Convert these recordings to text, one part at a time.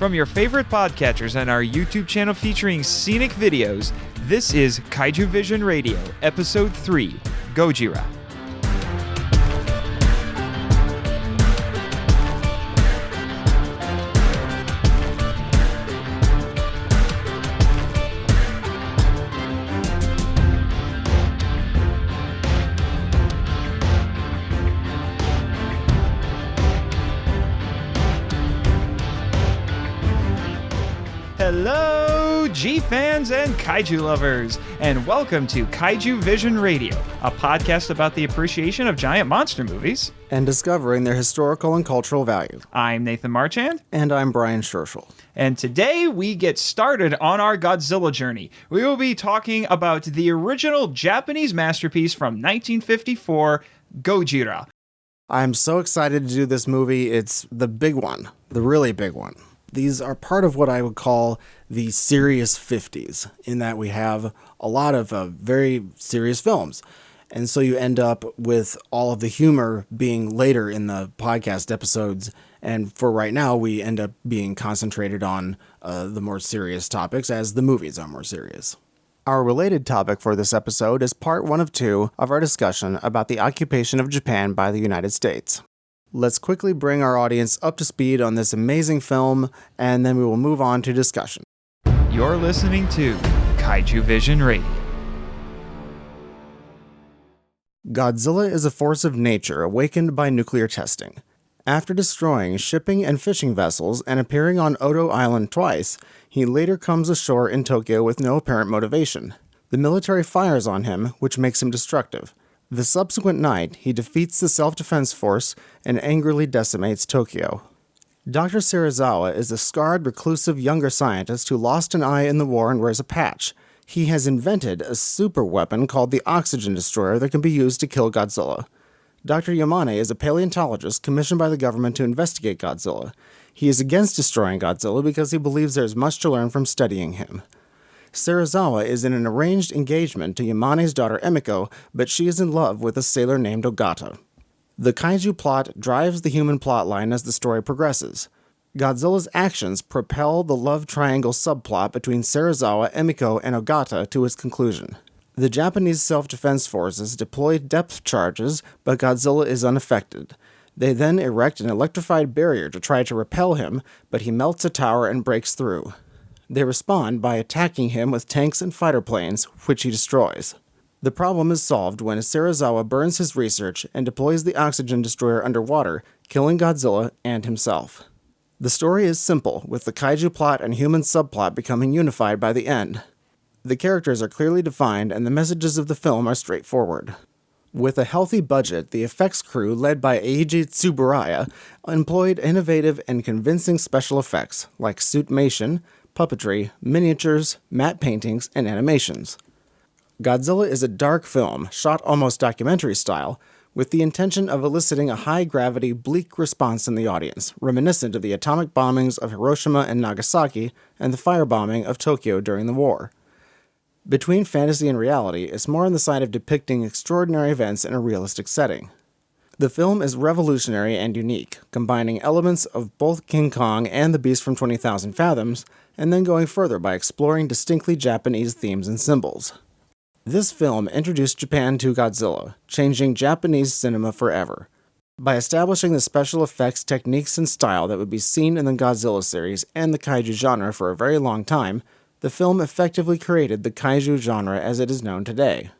From your favorite podcatchers and our YouTube channel featuring scenic videos, this is Kaijuvision Radio, Episode 3, Gojira. Hello, G-fans and kaiju lovers, and welcome to Kaijuvision Radio, a podcast about the appreciation of giant monster movies and discovering their historical and cultural value. I'm Nathan Marchand. And I'm Brian Scherschel. And today we get started on our Godzilla journey. We will be talking about the original Japanese masterpiece from 1954, Gojira. I'm so excited to do this movie. It's the big one, the really big one. These are part of what I would call the serious 50s, in that we have a lot of very serious films. And so you end up with all of the humor being later in the podcast episodes. And for right now, we end up being concentrated on the more serious topics as the movies are more serious. Our related topic for this episode is part 1 of 2 of our discussion about the occupation of Japan by the United States. Let's quickly bring our audience up to speed on this amazing film, and then we will move on to discussion. You're listening to Kaijuvision Radio. Godzilla is a force of nature awakened by nuclear testing. After destroying shipping and fishing vessels and appearing on Odo Island twice, he later comes ashore in Tokyo with no apparent motivation. The military fires on him, which makes him destructive. The subsequent night, he defeats the self-defense force and angrily decimates Tokyo. Dr. Serizawa is a scarred, reclusive younger scientist who lost an eye in the war and wears a patch. He has invented a super weapon called the Oxygen Destroyer that can be used to kill Godzilla. Dr. Yamane is a paleontologist commissioned by the government to investigate Godzilla. He is against destroying Godzilla because he believes there is much to learn from studying him. Serizawa is in an arranged engagement to Yamane's daughter Emiko, but she is in love with a sailor named Ogata. The kaiju plot drives the human plotline as the story progresses. Godzilla's actions propel the love triangle subplot between Serizawa, Emiko, and Ogata to its conclusion. The Japanese self-defense forces deploy depth charges, but Godzilla is unaffected. They then erect an electrified barrier to try to repel him, but he melts a tower and breaks through. They respond by attacking him with tanks and fighter planes, which he destroys. The problem is solved when Serizawa burns his research and deploys the Oxygen Destroyer underwater, killing Godzilla and himself. The story is simple, with the kaiju plot and human subplot becoming unified by the end. The characters are clearly defined and the messages of the film are straightforward. With a healthy budget, the effects crew, led by Eiji Tsuburaya, employed innovative and convincing special effects like suitmation, puppetry, miniatures, matte paintings, and animations. Godzilla is a dark film, shot almost documentary style, with the intention of eliciting a high-gravity, bleak response in the audience, reminiscent of the atomic bombings of Hiroshima and Nagasaki and the firebombing of Tokyo during the war. Between fantasy and reality, it's more on the side of depicting extraordinary events in a realistic setting. The film is revolutionary and unique, combining elements of both King Kong and the Beast from 20,000 Fathoms, and then going further by exploring distinctly Japanese themes and symbols. This film introduced Japan to Godzilla, changing Japanese cinema forever. By establishing the special effects techniques and style that would be seen in the Godzilla series and the kaiju genre for a very long time, the film effectively created the kaiju genre as it is known today.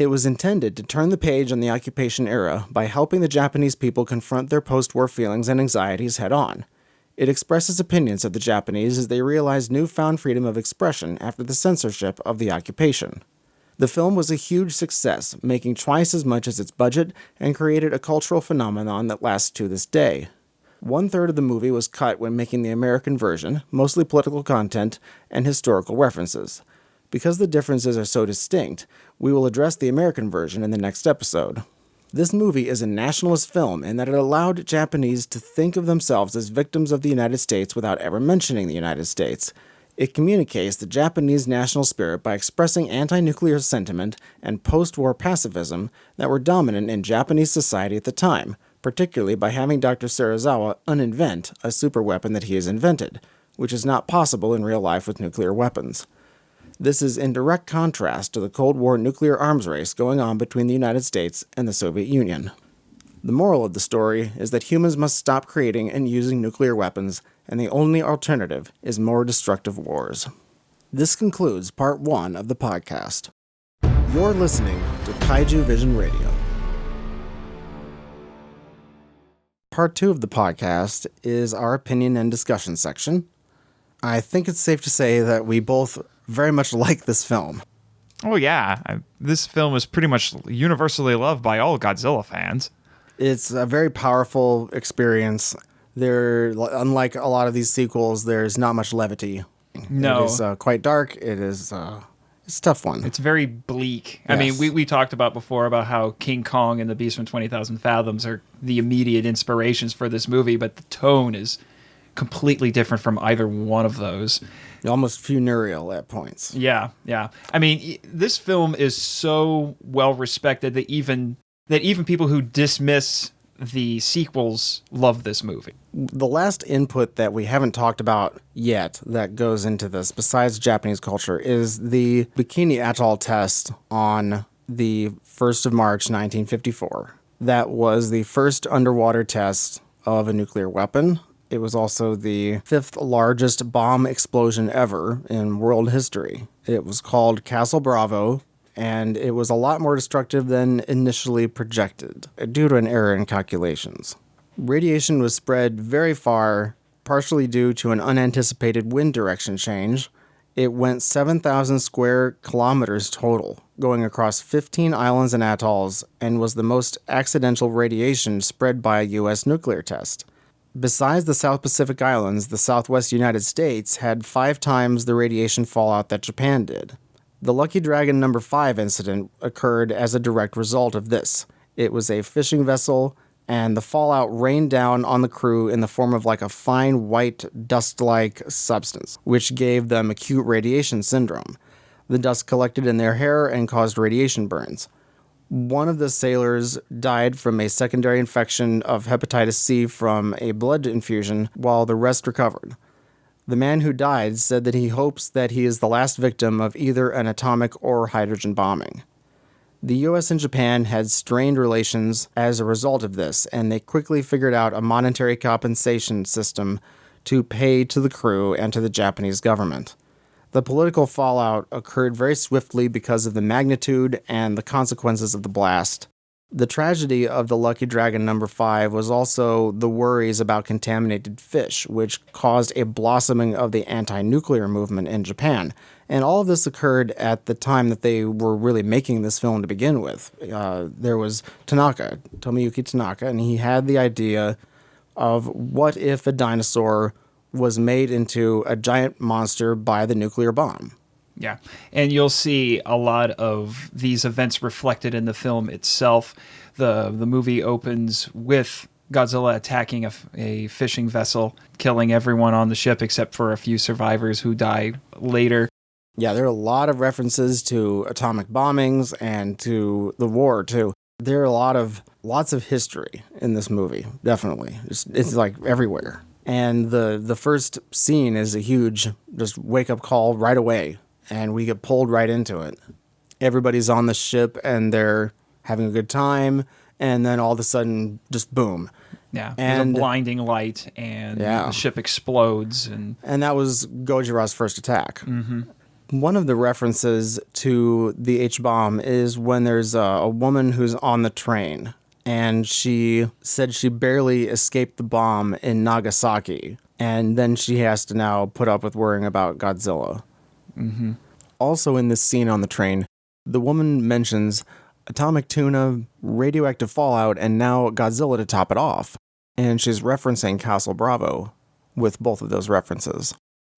It was intended to turn the page on the occupation era by helping the Japanese people confront their post-war feelings and anxieties head-on. It expresses opinions of the Japanese as they realize newfound freedom of expression after the censorship of the occupation. The film was a huge success, making twice as much as its budget, and created a cultural phenomenon that lasts to this day. 1/3 of the movie was cut when making the American version, mostly political content and historical references. Because the differences are so distinct, we will address the American version in the next episode. This movie is a nationalist film in that it allowed Japanese to think of themselves as victims of the United States without ever mentioning the United States. It communicates the Japanese national spirit by expressing anti-nuclear sentiment and post-war pacifism that were dominant in Japanese society at the time, particularly by having Dr. Serizawa uninvent a superweapon that he has invented, which is not possible in real life with nuclear weapons. This is in direct contrast to the Cold War nuclear arms race going on between the United States and the Soviet Union. The moral of the story is that humans must stop creating and using nuclear weapons, and the only alternative is more destructive wars. This concludes part 1 of the podcast. You're listening to Kaijuvision Radio. Part 2 of the podcast is our opinion and discussion section. I think it's safe to say that we both very much like this film. Oh yeah, this film is pretty much universally loved by all Godzilla fans. It's a very powerful experience. Unlike a lot of these sequels, there's not much levity. No. It is quite dark. It's a tough one. It's very bleak. Yes. I mean, we talked about before about how King Kong and the Beast from 20,000 Fathoms are the immediate inspirations for this movie, but the tone is completely different from either one of those. Almost funereal at points. Yeah. I mean, this film is so well respected that even people who dismiss the sequels love this movie. The last input that we haven't talked about yet that goes into this, besides Japanese culture, is the Bikini Atoll test on the 1st of March, 1954. That was the first underwater test of a nuclear weapon. It was also the 5th largest bomb explosion ever in world history. It was called Castle Bravo, and it was a lot more destructive than initially projected, due to an error in calculations. Radiation was spread very far, partially due to an unanticipated wind direction change. It went 7,000 square kilometers total, going across 15 islands and atolls, and was the most accidental radiation spread by a U.S. nuclear test. Besides the South Pacific Islands, the southwest United States had 5 times the radiation fallout that Japan did. The Lucky Dragon No. 5 incident occurred as a direct result of this. It was a fishing vessel, and the fallout rained down on the crew in the form of like a fine white dust-like substance, which gave them acute radiation syndrome. The dust collected in their hair and caused radiation burns. One of the sailors died from a secondary infection of hepatitis C from a blood infusion, while the rest recovered. The man who died said that he hopes that he is the last victim of either an atomic or hydrogen bombing. The US and Japan had strained relations as a result of this, and they quickly figured out a monetary compensation system to pay to the crew and to the Japanese government. The political fallout occurred very swiftly because of the magnitude and the consequences of the blast. The tragedy of the Lucky Dragon No. 5 was also the worries about contaminated fish, which caused a blossoming of the anti-nuclear movement in Japan. And all of this occurred at the time that they were really making this film to begin with. There was Tomoyuki Tanaka, and he had the idea of what if a dinosaur was made into a giant monster by the nuclear bomb. Yeah, and you'll see a lot of these events reflected in the film itself. The movie opens with Godzilla attacking a fishing vessel, killing everyone on the ship except for a few survivors who die later. Yeah, there are a lot of references to atomic bombings and to the war, too. There are lots of history in this movie, definitely. It's like everywhere. And the first scene is a huge just wake-up call right away, and we get pulled right into it. Everybody's on the ship, and they're having a good time, and then all of a sudden, just boom. Yeah, there's a blinding light, and the ship explodes. And that was Gojira's first attack. Mm-hmm. One of the references to the H-bomb is when there's a woman who's on the train, and she said she barely escaped the bomb in Nagasaki, and then she has to now put up with worrying about Godzilla. Mm-hmm. Also in this scene on the train, the woman mentions atomic tuna, radioactive fallout, and now Godzilla to top it off, and she's referencing Castle Bravo with both of those references.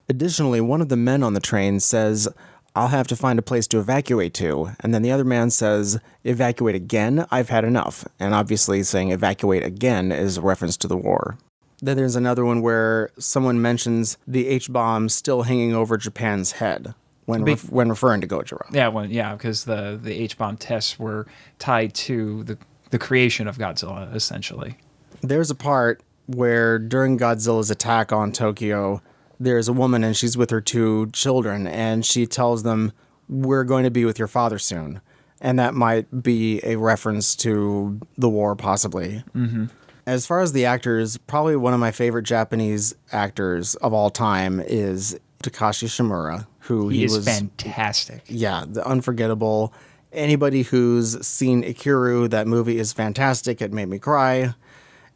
Additionally, one of the men on the train says, "I'll have to find a place to evacuate to," and then the other man says, "Evacuate again? I've had enough." And obviously saying evacuate again is a reference to the war. Then there's another one where someone mentions the H-bomb still hanging over Japan's head when referring to Gojira. Yeah, because the H-bomb tests were tied to the creation of Godzilla, essentially. There's a part where during Godzilla's attack on Tokyo, there's a woman and she's with her 2 children, and she tells them, "We're going to be with your father soon." And that might be a reference to the war, possibly. Mm-hmm. As far as the actors, probably one of my favorite Japanese actors of all time is Takashi Shimura, who he was fantastic. Yeah, the unforgettable. Anybody who's seen Ikiru, that movie is fantastic. It made me cry.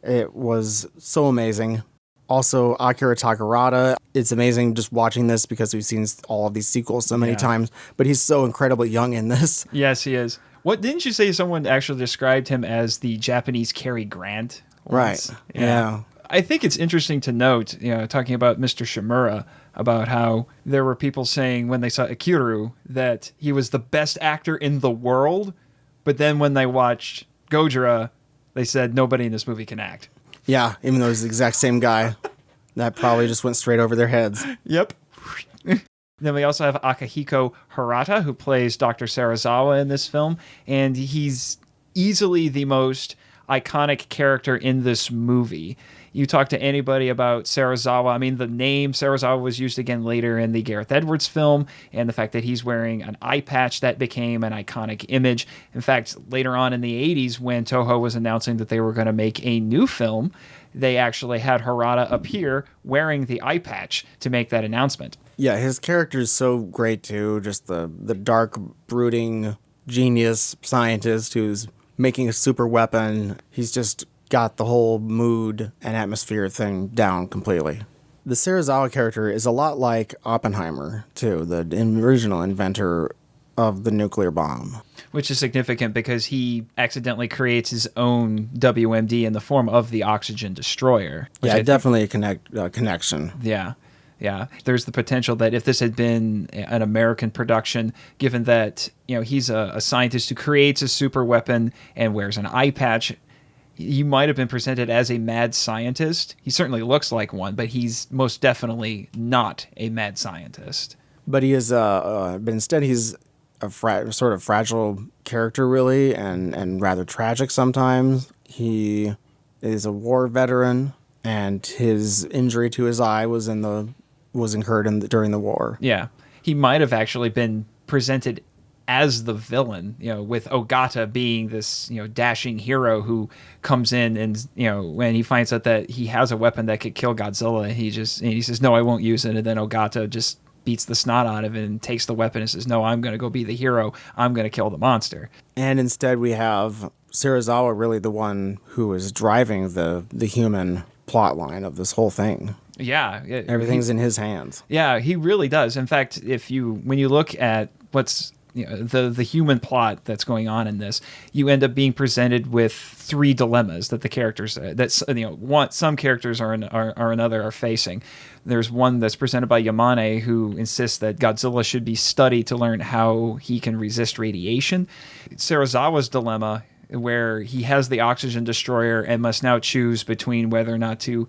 It was so amazing. Also, Akira Takarada. It's amazing just watching this because we've seen all of these sequels so many times, but he's so incredibly young in this. Yes, he is. What didn't you say someone actually described him as the Japanese Cary Grant? Once? Right. Yeah. I think it's interesting to note, talking about Mr. Shimura, about how there were people saying when they saw Ikiru that he was the best actor in the world, but then when they watched Gojira, they said nobody in this movie can act. Yeah, even though he's the exact same guy. That probably just went straight over their heads. Yep. Then we also have Akihiko Hirata, who plays Dr. Serizawa in this film, and he's easily the most iconic character in this movie. You talk to anybody about Serizawa, I mean, the name Serizawa was used again later in the Gareth Edwards film, and the fact that he's wearing an eye patch, that became an iconic image. In fact, later on in the 80s, when Toho was announcing that they were going to make a new film, they actually had Hirata appear wearing the eye patch to make that announcement. Yeah, his character is so great, too. Just the dark, brooding genius scientist who's making a super weapon. He's just got the whole mood and atmosphere thing down completely. The Serizawa character is a lot like Oppenheimer, too, the original inventor of the nuclear bomb. Which is significant because he accidentally creates his own WMD in the form of the oxygen destroyer. Yeah, definitely a connection. Yeah. Yeah, there's the potential that if this had been an American production, given that he's a scientist who creates a super weapon and wears an eye patch, he might have been presented as a mad scientist. He certainly looks like one, but he's most definitely not a mad scientist. But he is, but instead he's a sort of fragile character, really, and rather tragic sometimes. He is a war veteran, and his injury to his eye was incurred during the war. Yeah, he might have actually been presented as the villain, with Ogata being this, dashing hero who comes in and, when he finds out that he has a weapon that could kill Godzilla, he says, "No, I won't use it." And then Ogata just beats the snot out of it and takes the weapon and says, "No, I'm going to go be the hero. I'm going to kill the monster." And instead we have Serizawa really the one who is driving the human plot line of this whole thing. Yeah. Everything's in his hands. Yeah, he really does. In fact, when you look at what's the human plot that's going on in this, you end up being presented with 3 dilemmas that the characters some characters are another are facing. There's one that's presented by Yamane, who insists that Godzilla should be studied to learn how he can resist radiation. Serizawa's dilemma, where he has the oxygen destroyer and must now choose between whether or not to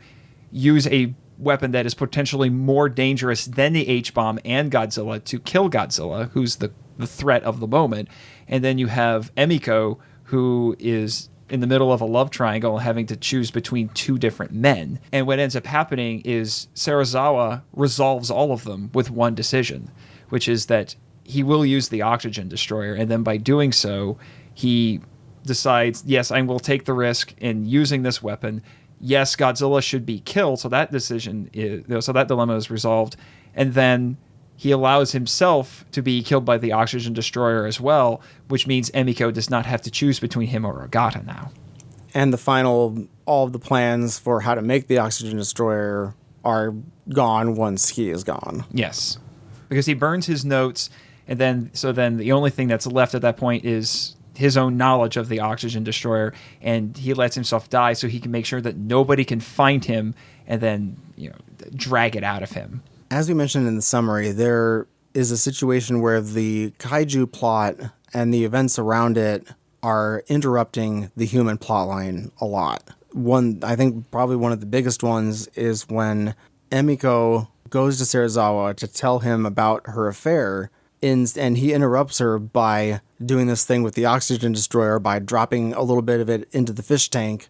use a weapon that is potentially more dangerous than the H-bomb and Godzilla to kill Godzilla, who's the threat of the moment. And then you have Emiko, who is in the middle of a love triangle having to choose between 2 different men. And what ends up happening is Serizawa resolves all of them with one decision, which is that he will use the oxygen destroyer, and then by doing so, he decides, yes, I will take the risk in using this weapon. Yes, Godzilla should be killed, so that dilemma is resolved. And then he allows himself to be killed by the oxygen destroyer as well, which means Emiko does not have to choose between him or Ogata now. And all of the plans for how to make the oxygen destroyer are gone once he is gone. Yes, because he burns his notes, and then the only thing that's left at that point is his own knowledge of the oxygen destroyer, and he lets himself die so he can make sure that nobody can find him and then drag it out of him. As we mentioned in the summary, there is a situation where the kaiju plot and the events around it are interrupting the human plotline a lot. I think probably one of the biggest ones is when Emiko goes to Serizawa to tell him about her affair, and he interrupts her by doing this thing with the oxygen destroyer by dropping a little bit of it into the fish tank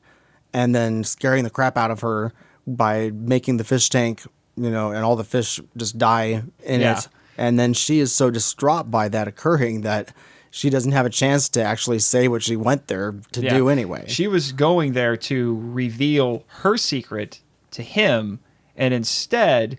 and then scaring the crap out of her by making the fish tank and all the fish just die in it. And then she is so distraught by that occurring that she doesn't have a chance to actually say what she went there to do anyway. She was going there to reveal her secret to him, and instead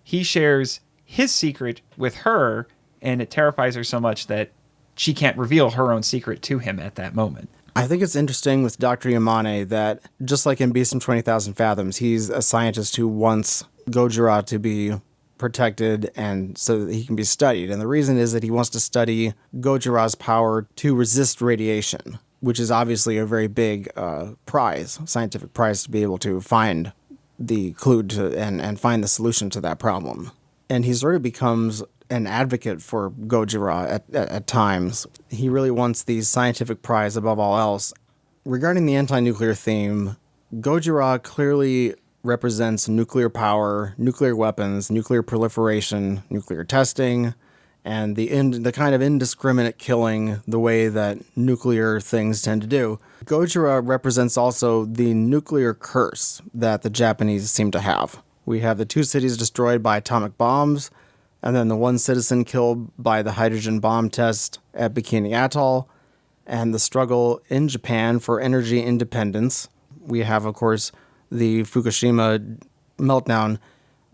he shares his secret with her, and it terrifies her so much that she can't reveal her own secret to him at that moment. I think it's interesting with Dr. Yamane that, just like in Beast from 20,000 Fathoms, he's a scientist who wants Gojira to be protected and so that he can be studied. And the reason is that he wants to study Gojira's power to resist radiation, which is obviously a very big scientific prize to be able to find the clue to and find the solution to that problem. And he sort of becomes an advocate for Gojira at times. He really wants the scientific prize above all else. Regarding the anti-nuclear theme, Gojira clearly represents nuclear power, nuclear weapons, nuclear proliferation, nuclear testing, and the kind of indiscriminate killing the way that nuclear things tend to do. Gojira represents also the nuclear curse that the Japanese seem to have. We have the 2 cities destroyed by atomic bombs, and then the 1 citizen killed by the hydrogen bomb test at Bikini Atoll, and the struggle in Japan for energy independence. We have, of course, the Fukushima meltdown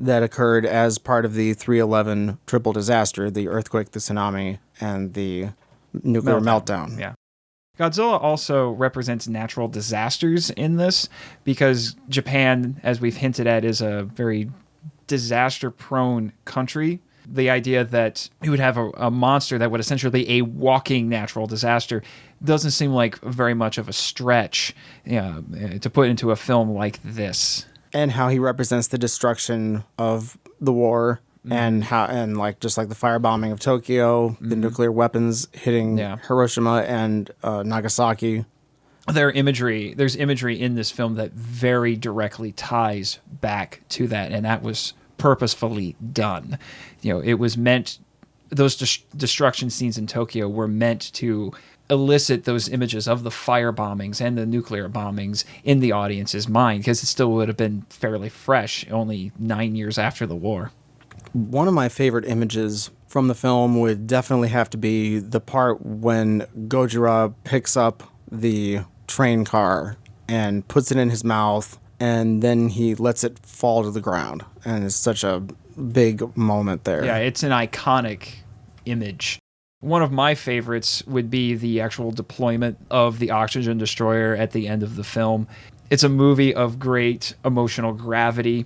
that occurred as part of the 3/11 triple disaster, the earthquake, the tsunami, and the nuclear meltdown. Yeah. Godzilla also represents natural disasters in this because Japan, as we've hinted at, is a very disaster-prone country. The idea that you would have a monster that would essentially be a walking natural disaster doesn't seem like very much of a stretch to put into a film like this. And how he represents the destruction of the war, and just like the firebombing of Tokyo, the nuclear weapons hitting Hiroshima and Nagasaki. There's imagery in this film that very directly ties back to that, and that was purposefully done. It was meant, those destruction scenes in Tokyo were meant to elicit those images of the fire bombings and the nuclear bombings in the audience's mind, because it still would have been fairly fresh only 9 years after the war. One of my favorite images from the film would definitely have to be the part when Gojira picks up the train car and puts it in his mouth, and then he lets it fall to the ground. And it's such a big moment there. Yeah, it's an iconic image. One of my favorites would be the actual deployment of the oxygen destroyer at the end of the film. It's a movie of great emotional gravity.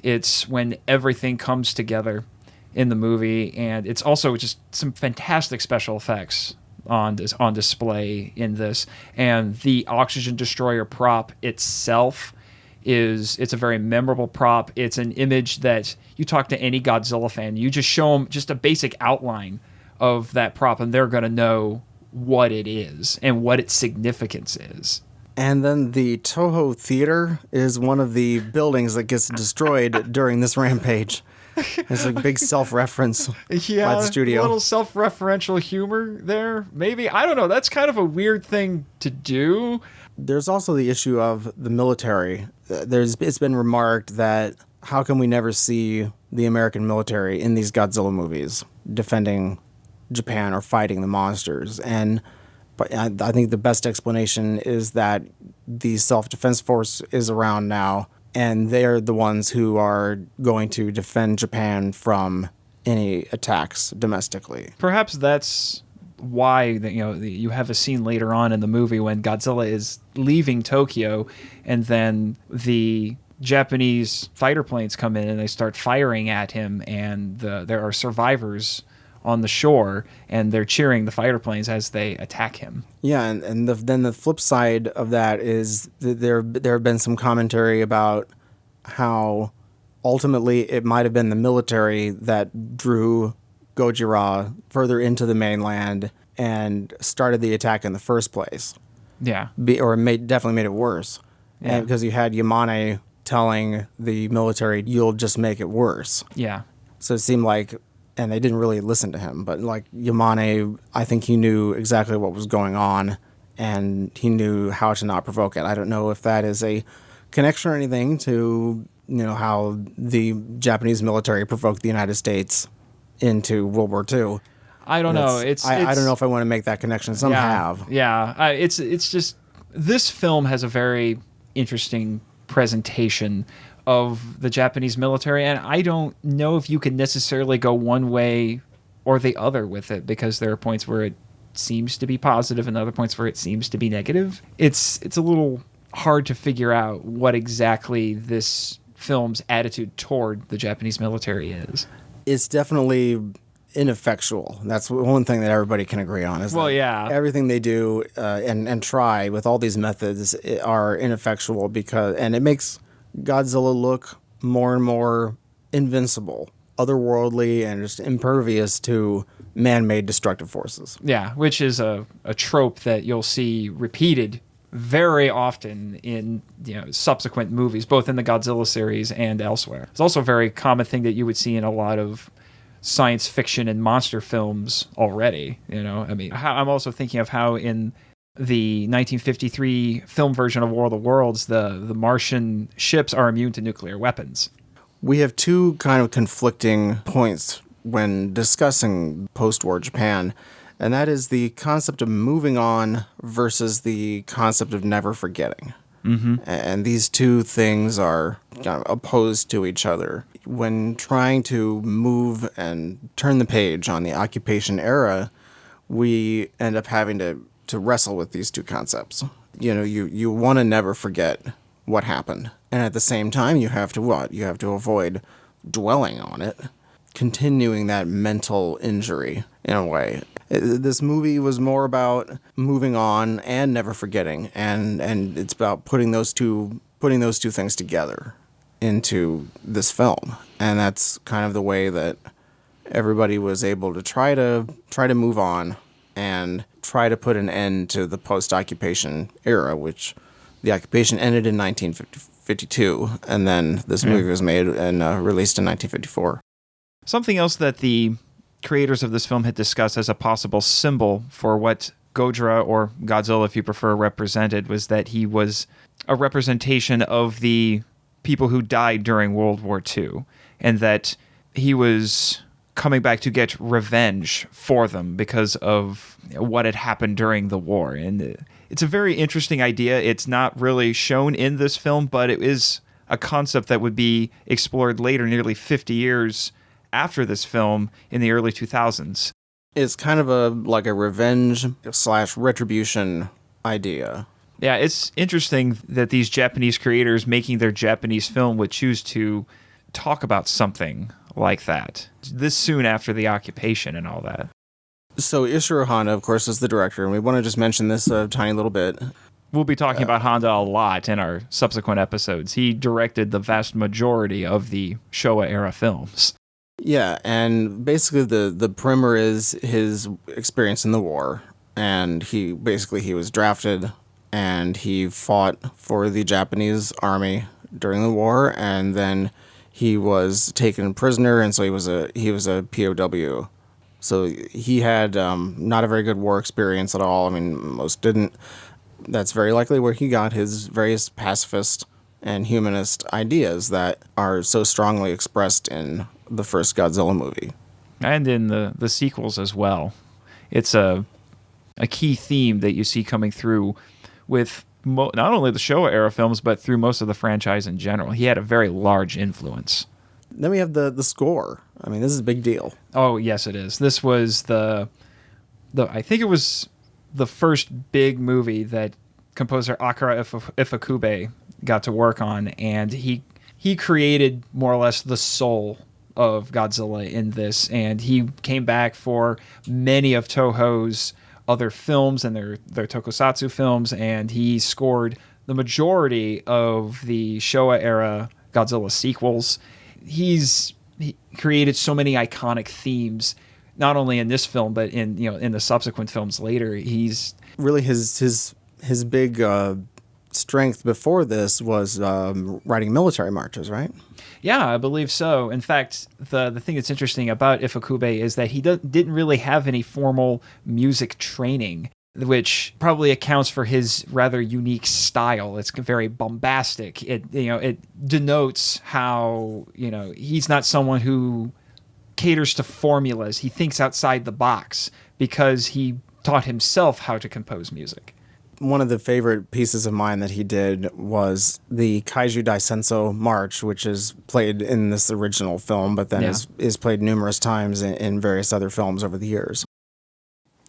It's when everything comes together in the movie, and it's also just some fantastic special effects on display in this. And the oxygen destroyer prop itself it's a very memorable prop. It's an image that you talk to any Godzilla fan, you just show them just a basic outline of that prop, and they're going to know what it is and what its significance is. And then the Toho Theater is one of the buildings that gets destroyed during this rampage. It's a big self-reference by the studio. A little self-referential humor there, maybe. I don't know. That's kind of a weird thing to do. There's also the issue of the military. It's been remarked that how can we never see the American military in these Godzilla movies defending Japan or fighting the monsters? But I think the best explanation is that the self-defense force is around now, and they're the ones who are going to defend Japan from any attacks domestically. Perhaps that's why you have a scene later on in the movie when Godzilla is leaving Tokyo, and then the Japanese fighter planes come in and they start firing at him, and there are survivors on the shore, and they're cheering the fighter planes as they attack him. Yeah, and then the flip side of that is that there have been some commentary about how ultimately it might have been the military that drew Gojira further into the mainland and started the attack in the first place. Yeah. Definitely made it worse. Yeah. And because you had Yamane telling the military, you'll just make it worse. Yeah. So it seemed like, and they didn't really listen to him, but like Yamane, I think he knew exactly what was going on, and he knew how to not provoke it. I don't know if that is a connection or anything to how the Japanese military provoked the United States into World War II. I don't know. I don't know if I want to make that connection. Some have. Yeah. It's just, this film has a very interesting presentation of the Japanese military, and I don't know if you can necessarily go one way or the other with it, because there are points where it seems to be positive and other points where it seems to be negative. It's a little hard to figure out what exactly this film's attitude toward the Japanese military is. It's definitely ineffectual. That's one thing that everybody can agree on. Everything they do and try with all these methods are ineffectual, and it makes Godzilla look more and more invincible, otherworldly, and just impervious to man-made destructive forces. Yeah, which is a trope that you'll see repeated very often in subsequent movies, both in the Godzilla series and elsewhere. It's also a very common thing that you would see in a lot of science fiction and monster films already. I'm also thinking of how in the 1953 film version of War of the Worlds, the Martian ships are immune to nuclear weapons. We have two kind of conflicting points when discussing post-war Japan, and that is the concept of moving on versus the concept of never forgetting. Mm-hmm. And these two things are kind of opposed to each other. When trying to move and turn the page on the occupation era, we end up having to wrestle with these two concepts. You want to never forget what happened. And at the same time, you have to what? You have to avoid dwelling on it, continuing that mental injury in a way. This movie was more about moving on and never forgetting, and it's about putting those two things together into this film. And that's kind of the way that everybody was able to try to move on and try to put an end to the post-occupation era, which the occupation ended in 1952, and then this movie was made and released in 1954. Something else that the creators of this film had discussed as a possible symbol for what Gojira, or Godzilla if you prefer, represented was that he was a representation of the people who died during World War II, and that he was coming back to get revenge for them because of what had happened during the war. And it's a very interesting idea. It's not really shown in this film, but it is a concept that would be explored later, nearly 50 years after this film, in the early 2000s. It's kind of a revenge/retribution idea. Yeah, it's interesting that these Japanese creators making their Japanese film would choose to talk about something like that this soon after the occupation and all that. So Ishiro Honda, of course, is the director, and we want to just mention this a tiny little bit. We'll be talking about Honda a lot in our subsequent episodes. He directed the vast majority of the Showa-era films. Yeah, and basically the primer is his experience in the war, and he was drafted, and he fought for the Japanese army during the war, and then he was taken prisoner, and so he was a POW. So he had not a very good war experience at all. I mean, most didn't. That's very likely where he got his various pacifist and humanist ideas that are so strongly expressed in the first Godzilla movie. And in the sequels as well. It's a key theme that you see coming through with not only the Showa-era films, but through most of the franchise in general. He had a very large influence. Then we have the score. I mean, this is a big deal. Oh, yes, it is. This was I think it was the first big movie that composer Akira Ifukube got to work on, and he created more or less the soul of Godzilla in this, and he came back for many of Toho's other films and their tokusatsu films, and he scored the majority of the Showa-era Godzilla sequels. He created so many iconic themes, not only in this film, but in the subsequent films later. He's really his big strength before this was writing military marches, right? Yeah, I believe so. In fact, the thing that's interesting about Ifukube is that he didn't really have any formal music training. which probably accounts for his rather unique style. It's very bombastic. It denotes how, he's not someone who caters to formulas. He thinks outside the box because he taught himself how to compose music. One of the favorite pieces of mine that he did was the Kaiju Daisenso March, which is played in this original film, but then is played numerous times in various other films over the years.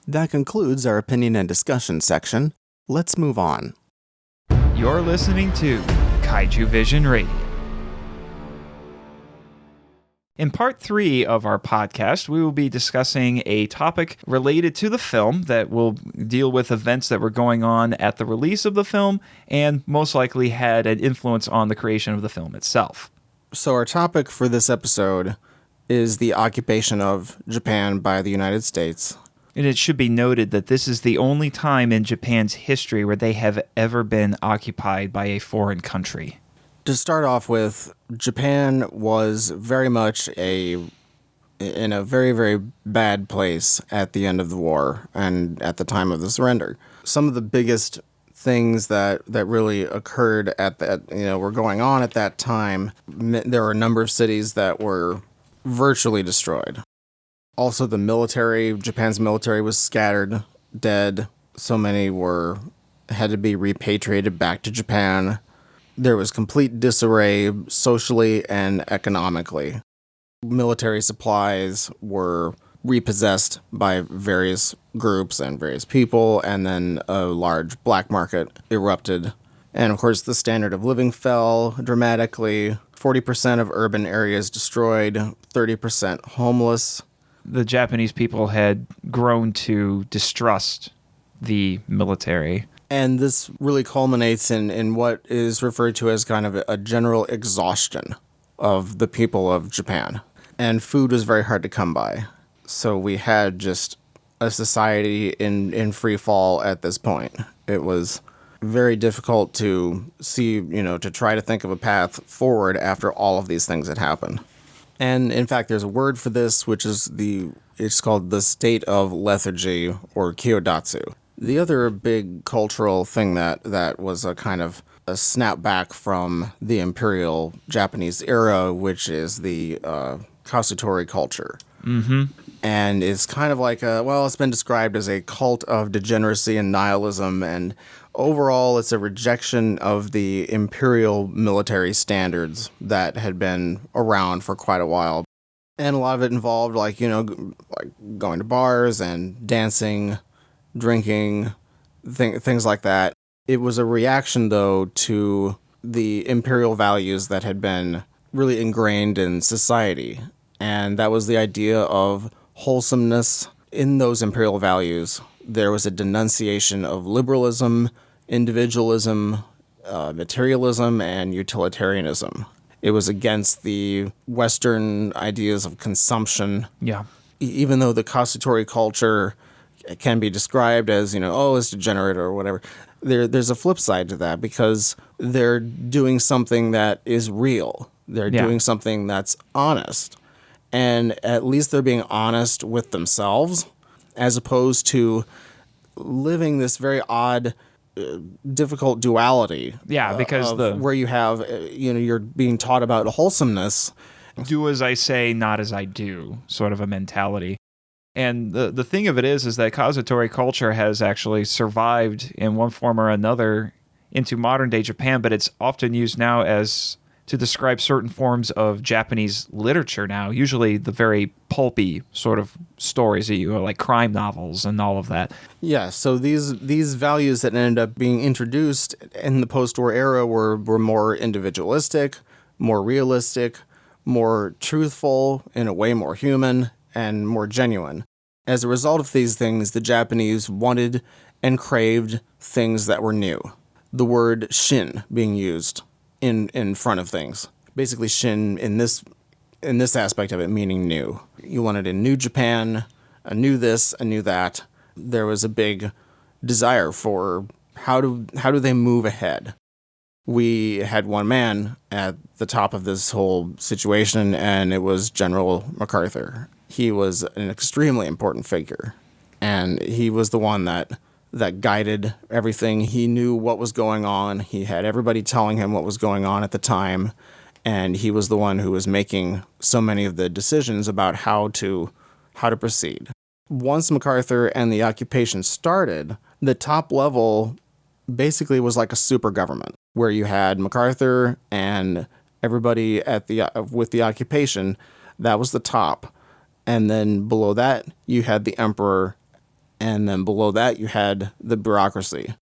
That concludes our opinion and discussion section. Let's move on. You're listening to Kaijuvision Radio. In part 3 of our podcast, we will be discussing a topic related to the film that will deal with events that were going on at the release of the film and most likely had an influence on the creation of the film itself. So our topic for this episode is the occupation of Japan by the United States. And it should be noted that this is the only time in Japan's history where they have ever been occupied by a foreign country. To start off with, Japan was very much in a very, very bad place at the end of the war and at the time of the surrender. Some of the biggest things that really occurred were going on at that time. There were a number of cities that were virtually destroyed. Also, the military, Japan's military was scattered, dead. So many had to be repatriated back to Japan. There was complete disarray socially and economically. Military supplies were repossessed by various groups and various people, and then a large black market erupted. And of course, the standard of living fell dramatically. 40% of urban areas destroyed, 30% homeless. The Japanese people had grown to distrust the military. And this really culminates in what is referred to as kind of a general exhaustion of the people of Japan. And food was very hard to come by. So we had just a society in free fall at this point. It was very difficult to see, to try to think of a path forward after all of these things had happened. And in fact, there's a word for this, which is it's called the state of lethargy, or kyodatsu. The other big cultural thing that was a kind of a snapback from the imperial Japanese era, which is the Kasutori culture. Mm-hmm. And it's kind of like it's been described as a cult of degeneracy and nihilism, and overall it's a rejection of the imperial military standards that had been around for quite a while. And a lot of it involved like going to bars and dancing, drinking, things like that. It was a reaction, though, to the imperial values that had been really ingrained in society. And that was the idea of wholesomeness. In those imperial values, there was a denunciation of liberalism, individualism, materialism, and utilitarianism. It was against the Western ideas of consumption. Yeah. Even though the Kasutori culture can be described as, it's degenerate or whatever, there's a flip side to that, because they're doing something that is real. They're doing something that's honest. And at least they're being honest with themselves, as opposed to living this very odd, difficult duality. Yeah, because where you have, you're being taught about wholesomeness. Do as I say, not as I do, sort of a mentality. And the thing of it is that Kasutori culture has actually survived in one form or another into modern-day Japan, but it's often used now to describe certain forms of Japanese literature now, usually the very pulpy sort of stories, like crime novels and all of that. Yeah, so these values that ended up being introduced in the post-war era were more individualistic, more realistic, more truthful, in a way more human, and more genuine. As a result of these things, the Japanese wanted and craved things that were new. The word shin being used in front of things. Basically, shin in this aspect of it meaning new. You wanted a new Japan, a new this, a new that. There was a big desire for how do they move ahead. We had one man at the top of this whole situation, and it was General MacArthur. He was an extremely important figure, and he was the one that that guided everything. He knew what was going on. He had everybody telling him what was going on at the time. And he was the one who was making so many of the decisions about how to proceed. Once MacArthur and the occupation started, the top level basically was like a super government, where you had MacArthur and everybody with the occupation. That was the top. And then below that, you had the emperor. And then below that, you had the bureaucracy.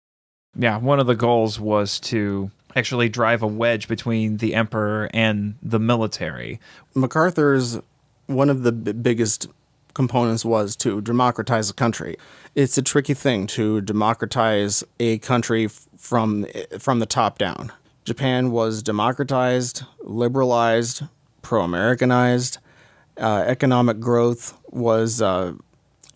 Yeah, one of the goals was to actually drive a wedge between the emperor and the military. MacArthur's one of the biggest components was to democratize the country. It's a tricky thing to democratize a country from the top down. Japan was democratized, liberalized, pro-Americanized. Economic growth was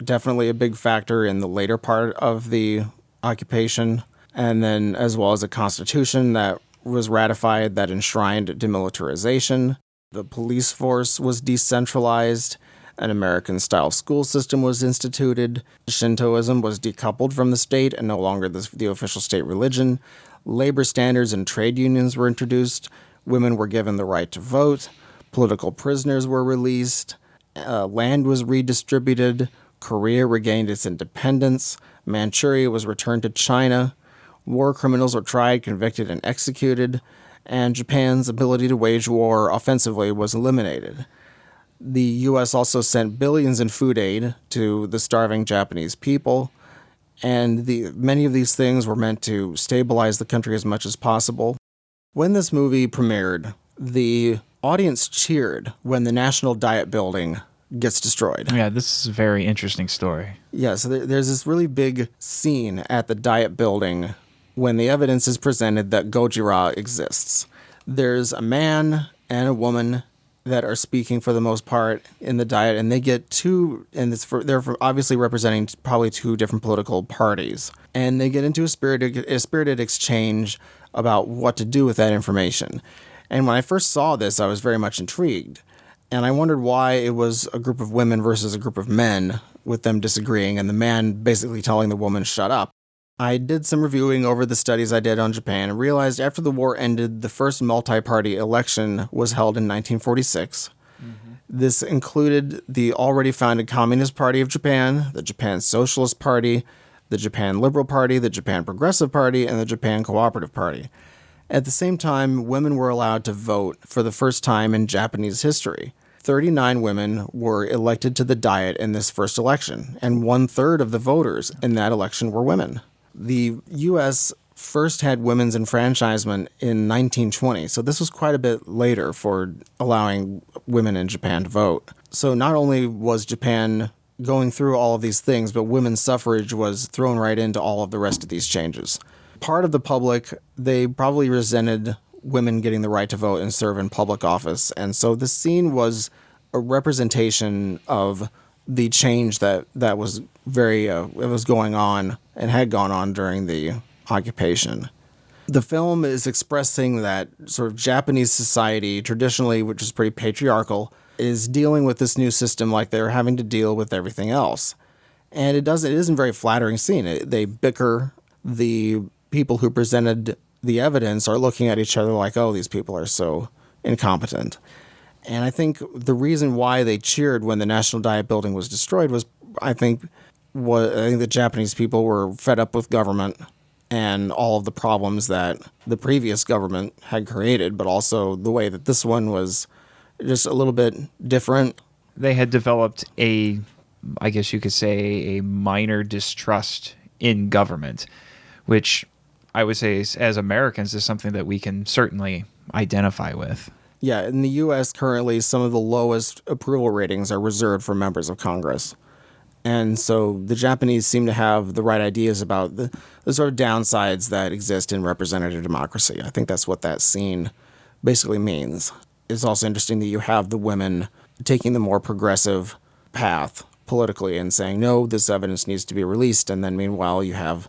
definitely a big factor in the later part of the occupation, and then as well as a constitution that was ratified that enshrined demilitarization. The police force was decentralized. An American-style school system was instituted. Shintoism was decoupled from the state and no longer the official state religion. Labor standards and trade unions were introduced. Women were given the right to vote. Political prisoners were released. Land was redistributed. Korea regained its independence. Manchuria was returned to China. War criminals were tried, convicted, and executed. And Japan's ability to wage war offensively was eliminated. The U.S. also sent billions in food aid to the starving Japanese people, and many of these things were meant to stabilize the country as much as possible. When this movie premiered, the audience cheered when the National Diet Building gets destroyed. Yeah, this is a very interesting story. Yeah, so there's this really big scene at the Diet Building when the evidence is presented that Gojira exists. There's a man and a woman that are speaking for the most part in the Diet, and they get they're obviously representing probably two different political parties, and they get into a spirited exchange about what to do with that information. And when I first saw this, I was very much intrigued, and I wondered why it was a group of women versus a group of men, with them disagreeing, and the man basically telling the woman, "Shut up." I did some reviewing over the studies I did on Japan and realized after the war ended, the first multi-party election was held in 1946. Mm-hmm. This included the already founded Communist Party of Japan, the Japan Socialist Party, the Japan Liberal Party, the Japan Progressive Party, and the Japan Cooperative Party. At the same time, women were allowed to vote for the first time in Japanese history. 39 women were elected to the Diet in this first election, and 1/3 of the voters in that election were women. The U.S. first had women's enfranchisement in 1920, so this was quite a bit later for allowing women in Japan to vote. So not only was Japan going through all of these things, but women's suffrage was thrown right into all of the rest of these changes. Part of the public, they probably resented women getting the right to vote and serve in public office, and so the scene was a representation of the change that was it was going on and had gone on during the occupation. The film is expressing that sort of Japanese society, traditionally, which is pretty patriarchal, is dealing with this new system like they're having to deal with everything else. And it isn't a very flattering scene. They bicker. The people who presented the evidence are looking at each other like, oh, these people are so incompetent. And I think the reason why they cheered when the National Diet Building was destroyed was, I think the Japanese people were fed up with government and all of the problems that the previous government had created, but also the way that this one was just a little bit different. They had developed I guess you could say, a minor distrust in government, which I would say as Americans is something that we can certainly identify with. Yeah, in the U.S. currently, some of the lowest approval ratings are reserved for members of Congress. And so the Japanese seem to have the right ideas about the sort of downsides that exist in representative democracy. I think that's what that scene basically means. It's also interesting that you have the women taking the more progressive path politically and saying, no, this evidence needs to be released. And then meanwhile, you have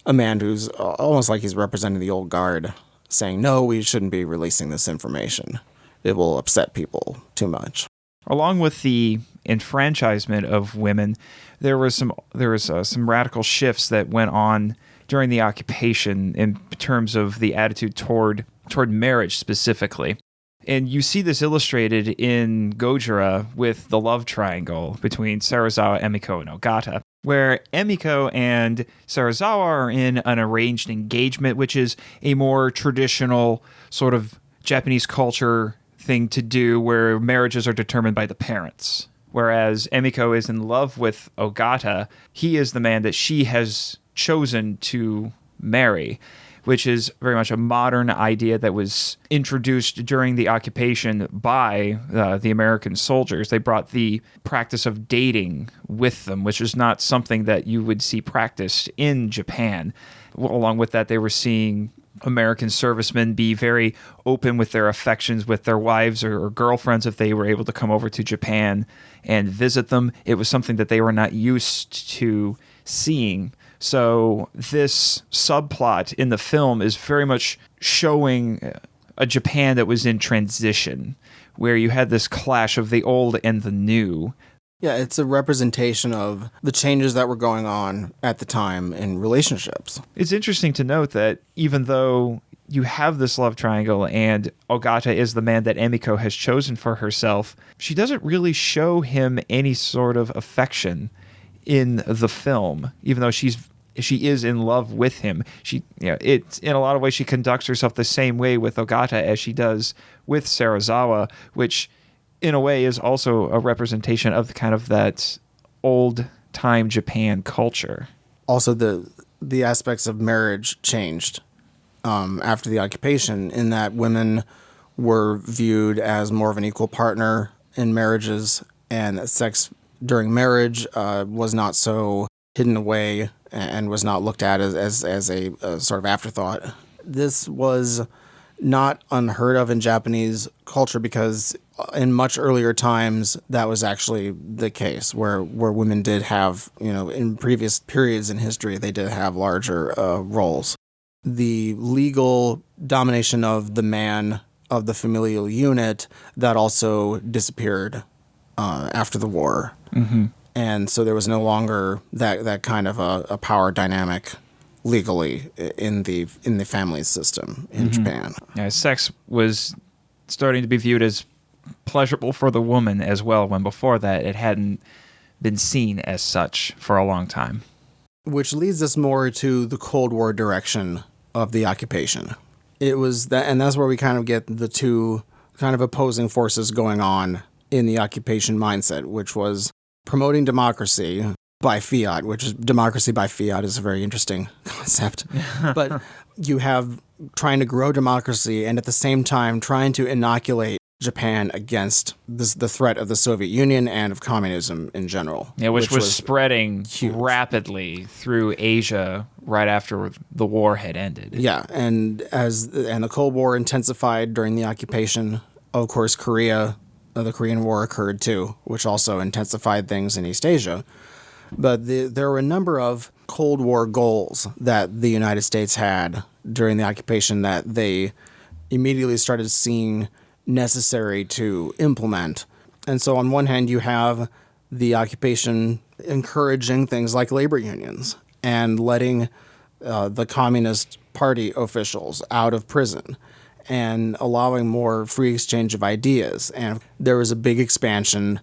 a man who's almost like he's representing the old guard saying, no, we shouldn't be releasing this information. It will upset people too much. Along with the enfranchisement of women, there was some radical shifts that went on during the occupation in terms of the attitude toward marriage specifically. And you see this illustrated in Gojira with the love triangle between Serizawa, Emiko, and Ogata, where Emiko and Serizawa are in an arranged engagement, which is a more traditional sort of Japanese culture thing to do, where marriages are determined by the parents. Whereas Emiko is in love with Ogata, he is the man that she has chosen to marry, which is very much a modern idea that was introduced during the occupation by the American soldiers. They brought the practice of dating with them, which is not something that you would see practiced in Japan. Along with that, they were seeing American servicemen be very open with their affections with their wives or girlfriends if they were able to come over to Japan and visit them. It was something that they were not used to seeing. So this subplot in the film is very much showing a Japan that was in transition, where you had this clash of the old and the new. Yeah, it's a representation of the changes that were going on at the time in relationships. It's interesting to note that even though you have this love triangle and Ogata is the man that Emiko has chosen for herself, she doesn't really show him any sort of affection in the film, even though she is in love with him. It's in a lot of ways she conducts herself the same way with Ogata as she does with Serizawa, which in a way is also a representation of the kind of that old time Japan culture. Also, the aspects of marriage changed after the occupation, in that women were viewed as more of an equal partner in marriages, and sex during marriage was not so hidden away and was not looked at as a sort of afterthought. This was not unheard of in Japanese culture, because in much earlier times that was actually the case, where women did have, in previous periods in history, they did have larger roles. The legal domination of the man of the familial unit, that also disappeared after the war. Mm-hmm. And so there was no longer that kind of a power dynamic legally in the family system in Japan. Yeah, sex was starting to be viewed as pleasurable for the woman as well, when before that it hadn't been seen as such for a long time. Which leads us more to the Cold War direction of the occupation. It was that, and that's where we kind of get the two kind of opposing forces going on in the occupation mindset, which was promoting democracy by fiat, which is democracy by fiat is a very interesting concept. But you have trying to grow democracy and at the same time trying to inoculate Japan against the threat of the Soviet Union and of communism in general. Yeah, which was spreading huge. Rapidly through Asia right after the war had ended. Yeah, and the Cold War intensified during the occupation. Of course, the Korean War occurred too, which also intensified things in East Asia. But there were a number of Cold War goals that the United States had during the occupation that they immediately started seeing necessary to implement. And so on one hand, you have the occupation encouraging things like labor unions and letting the Communist Party officials out of prison and allowing more free exchange of ideas. And there was a big expansion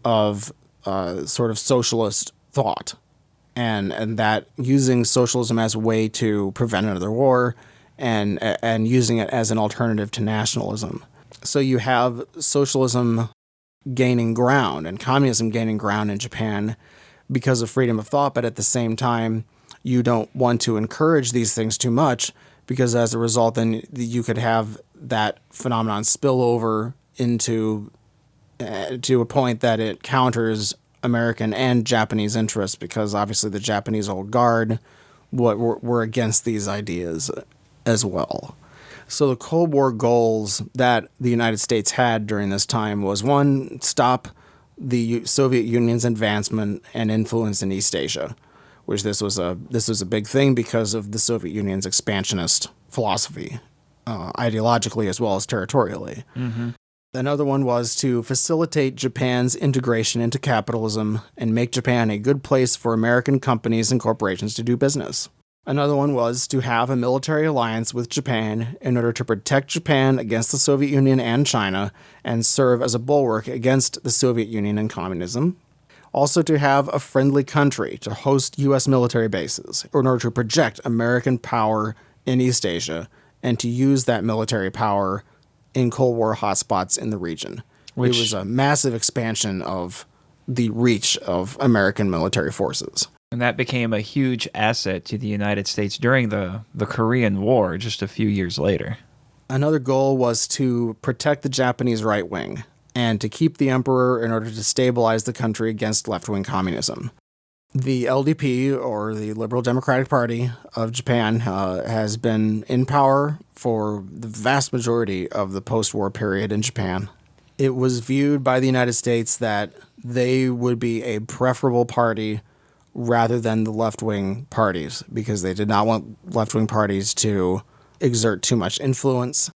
of sort of socialist thought, and that using socialism as a way to prevent another war and using it as an alternative to nationalism. So you have socialism gaining ground and communism gaining ground in Japan because of freedom of thought, but at the same time, you don't want to encourage these things too much, because as a result, then you could have that phenomenon spill over into to a point that it counters American and Japanese interests, because obviously the Japanese old guard were against these ideas as well. So the Cold War goals that the United States had during this time was, one, stop the Soviet Union's advancement and influence in East Asia, which this was a big thing because of the Soviet Union's expansionist philosophy, ideologically as well as territorially. Mm-hmm. Another one was to facilitate Japan's integration into capitalism and make Japan a good place for American companies and corporations to do business. Another one was to have a military alliance with Japan in order to protect Japan against the Soviet Union and China and serve as a bulwark against the Soviet Union and communism. Also to have a friendly country to host U.S. military bases in order to project American power in East Asia and to use that military power in Cold War hotspots in the region. It was a massive expansion of the reach of American military forces. And that became a huge asset to the United States during the Korean War just a few years later. Another goal was to protect the Japanese right wing and to keep the emperor in order to stabilize the country against left-wing communism. The LDP, or the Liberal Democratic Party of Japan, has been in power for the vast majority of the post-war period in Japan. It was viewed by the United States that they would be a preferable party rather than the left-wing parties, because they did not want left-wing parties to exert too much influence.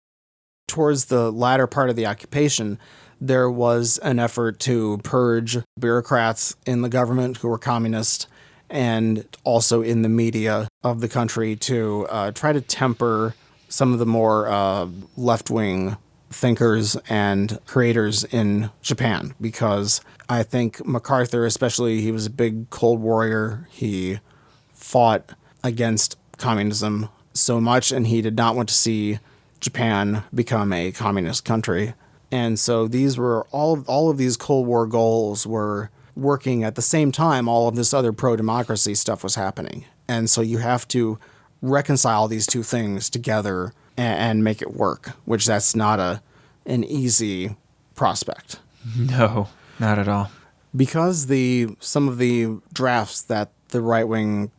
Towards the latter part of the occupation, there was an effort to purge bureaucrats in the government who were communist and also in the media of the country to try to temper some of the more left-wing thinkers and creators in Japan, because I think MacArthur, especially, he was a big Cold Warrior. He fought against communism so much, and he did not want to see Japan become a communist country. And so these were all of these Cold War goals were working at the same time. All of this other pro-democracy stuff was happening. And so you have to reconcile these two things together and make it work, which that's not an easy prospect. No, not at all. Because some of the drafts that the right wing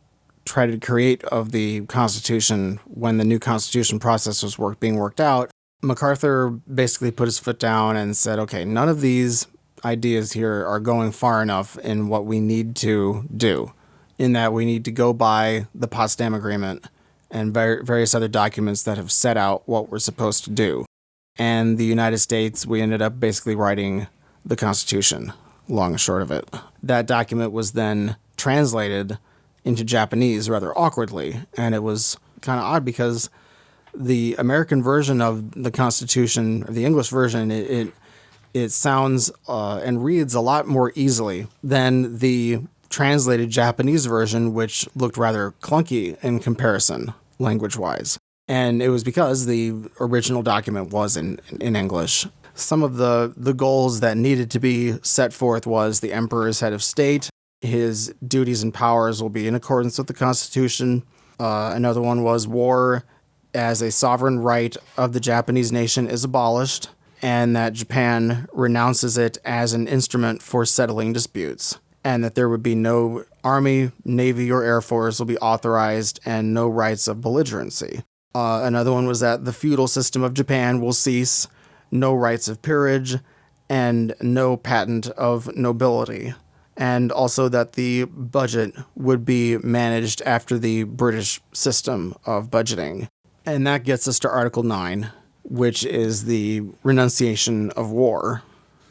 tried to create of the Constitution when the new Constitution process was being worked out, MacArthur basically put his foot down and said, okay, none of these ideas here are going far enough in what we need to do, in that we need to go by the Potsdam Agreement and various other documents that have set out what we're supposed to do. And the United States, we ended up basically writing the Constitution, long and short of it. That document was then translated into Japanese rather awkwardly, and it was kind of odd because the American version of the Constitution, or the English version, it sounds and reads a lot more easily than the translated Japanese version, which looked rather clunky in comparison, language-wise. And it was because the original document was in English. Some of the goals that needed to be set forth was the emperor is head of state. His duties and powers will be in accordance with the Constitution. Another one was war as a sovereign right of the Japanese nation is abolished, and that Japan renounces it as an instrument for settling disputes, and that there would be no army, navy, or air force will be authorized, and no rights of belligerency. Another one was that the feudal system of Japan will cease, no rights of peerage, and no patent of nobility. And also that the budget would be managed after the British system of budgeting. And that gets us to Article 9, which is the renunciation of war.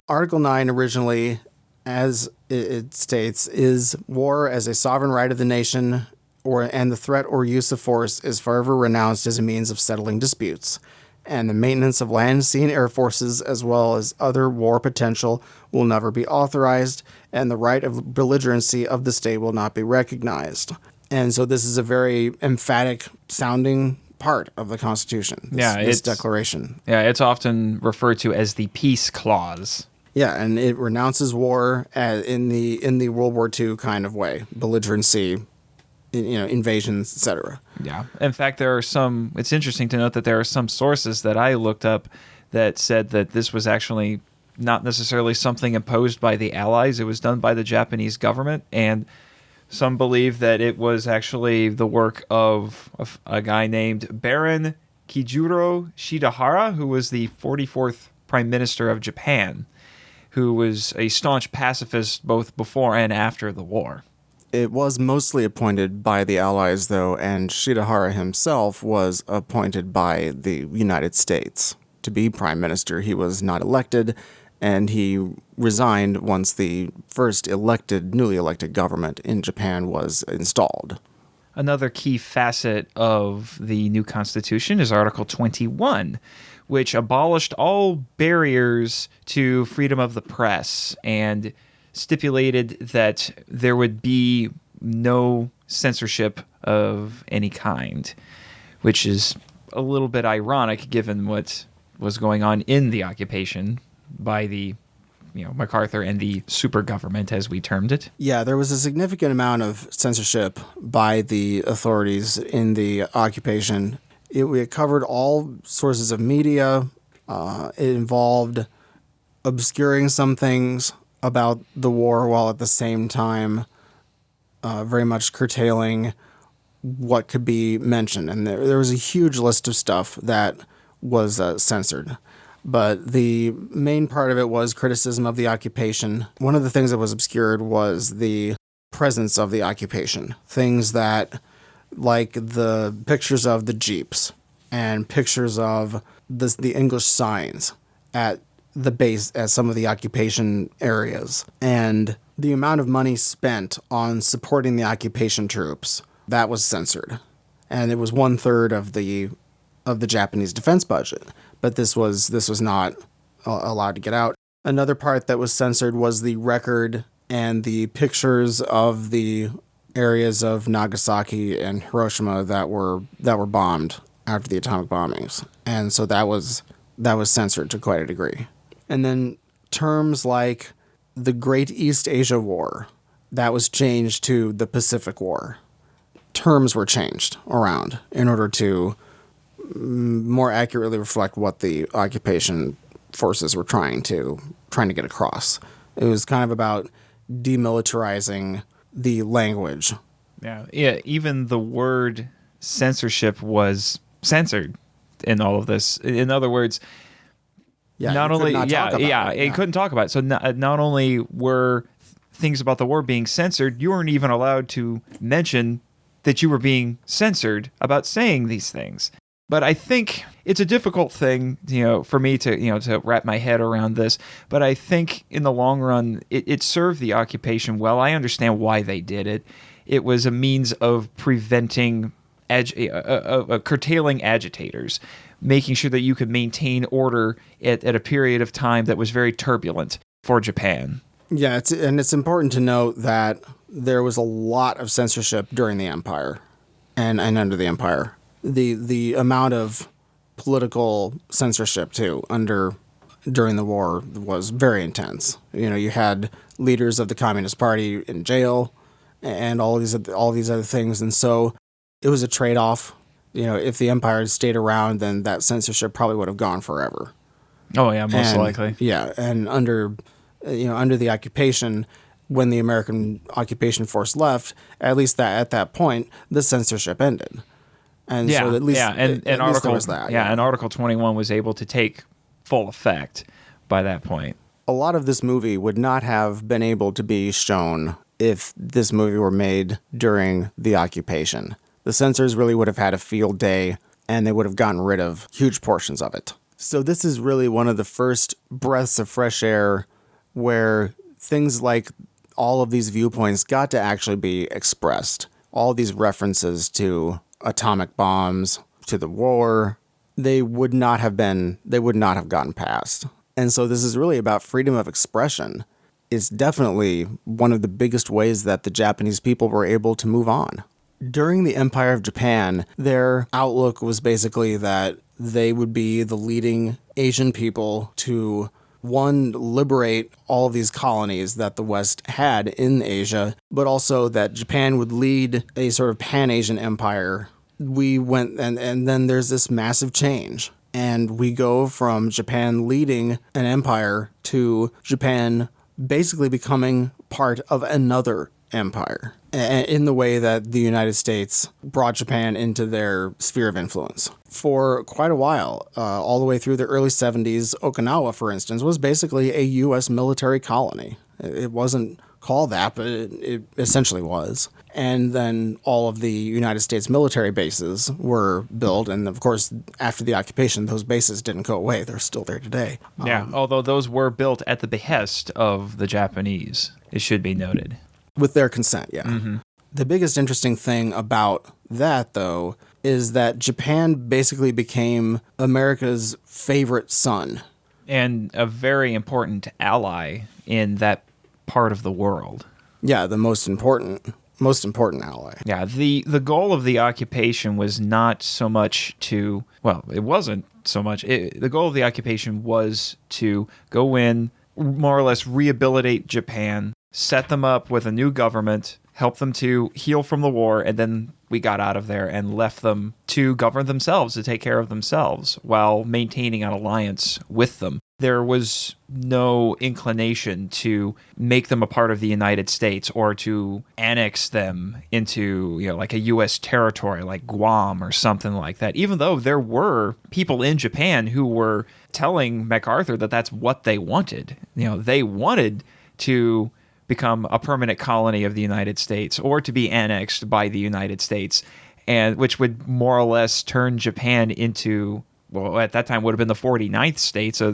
Article 9 originally, as it states, is war as a sovereign right of the nation, and the threat or use of force is forever renounced as a means of settling disputes. And the maintenance of land, sea, and air forces, as well as other war potential, will never be authorized, and the right of belligerency of the state will not be recognized. And so this is a very emphatic sounding part of the Constitution, this declaration. Yeah, it's often referred to as the peace clause. Yeah, and it renounces war in the World War II kind of way, belligerency, invasions, etc. Yeah. In fact, it's interesting to note that there are some sources that I looked up that said that this was actually not necessarily something imposed by the Allies. It was done by the Japanese government, and some believe that it was actually the work of a guy named Baron Kaijuvision Shidahara, who was the 44th Prime Minister of Japan, who was a staunch pacifist both before and after the war. It was mostly appointed by the Allies, though, and Shidahara himself was appointed by the United States to be prime minister. He was not elected, and he resigned once the first newly elected government in Japan was installed. Another key facet of the new constitution is Article 21, which abolished all barriers to freedom of the press and stipulated that there would be no censorship of any kind, which is a little bit ironic given what was going on in the occupation by the MacArthur and the super government, as we termed it. Yeah, there was a significant amount of censorship by the authorities in the occupation. It covered all sources of media. It involved obscuring some things about the war while at the same time very much curtailing what could be mentioned. And there was a huge list of stuff that was censored. But the main part of it was criticism of the occupation. One of the things that was obscured was the presence of the occupation. Things that, like the pictures of the jeeps and pictures of the English signs at the base at some of the occupation areas. And the amount of money spent on supporting the occupation troops, that was censored. And it was 1/3 of the Japanese defense budget. But this was not allowed to get out. Another part that was censored was the record and the pictures of the areas of Nagasaki and Hiroshima that were bombed after the atomic bombings. And so that was censored to quite a degree. And then terms like the Great East Asia War, that was changed to the Pacific War. Terms were changed around in order to more accurately reflect what the occupation forces were trying to get across. It was kind of about demilitarizing the language. Yeah. Even the word censorship was censored in all of this. In other words, it couldn't talk about it. So not only were things about the war being censored, you weren't even allowed to mention that you were being censored about saying these things. But I think it's a difficult thing, for me to wrap my head around this. But I think in the long run, it served the occupation well. I understand why they did it. It was a means of preventing, curtailing agitators, making sure that you could maintain order at a period of time that was very turbulent for Japan. Yeah, it's important to note that there was a lot of censorship during the empire and under the empire. The amount of political censorship too during the war was very intense. You had leaders of the Communist Party in jail and all these other things, and so it was a trade-off. If the empire had stayed around, then that censorship probably would have gone forever. Oh yeah, most likely. Yeah, and under the occupation, when the American occupation force left, at least at that point, the censorship ended. And so at least, and Article was that. Yeah, and Article 21 was able to take full effect by that point. A lot of this movie would not have been able to be shown if this movie were made during the occupation. The censors really would have had a field day, and they would have gotten rid of huge portions of it. So this is really one of the first breaths of fresh air where things like all of these viewpoints got to actually be expressed. All these references to atomic bombs, to the war, they would not have gotten passed. And so this is really about freedom of expression. It's definitely one of the biggest ways that the Japanese people were able to move on. During the Empire of Japan, their outlook was basically that they would be the leading Asian people to, one, liberate all of these colonies that the West had in Asia, but also that Japan would lead a sort of pan-Asian empire. We went, and then there's this massive change. And we go from Japan leading an empire to Japan basically becoming part of another empire in the way that the United States brought Japan into their sphere of influence. For quite a while, all the way through the early 70s, Okinawa, for instance, was basically a U.S. military colony. It wasn't called that, but it essentially was. And then all of the United States military bases were built. And of course, after the occupation, those bases didn't go away. They're still there today. Yeah, although those were built at the behest of the Japanese, it should be noted. With their consent, yeah. Mm-hmm. The biggest interesting thing about that, though, is that Japan basically became America's favorite son. And a very important ally in that part of the world. Yeah, the most important ally. Yeah, the goal of the occupation was not so much to, well, it wasn't so much. The goal of the occupation was to go in, more or less rehabilitate Japan, set them up with a new government, help them to heal from the war, and then we got out of there and left them to govern themselves, to take care of themselves, while maintaining an alliance with them. There was no inclination to make them a part of the United States or to annex them into, like a U.S. territory like Guam or something like that, even though there were people in Japan who were telling MacArthur that that's what they wanted. They wanted to become a permanent colony of the United States or to be annexed by the United States, and which would more or less turn Japan into, well, at that time would have been the 49th state. So,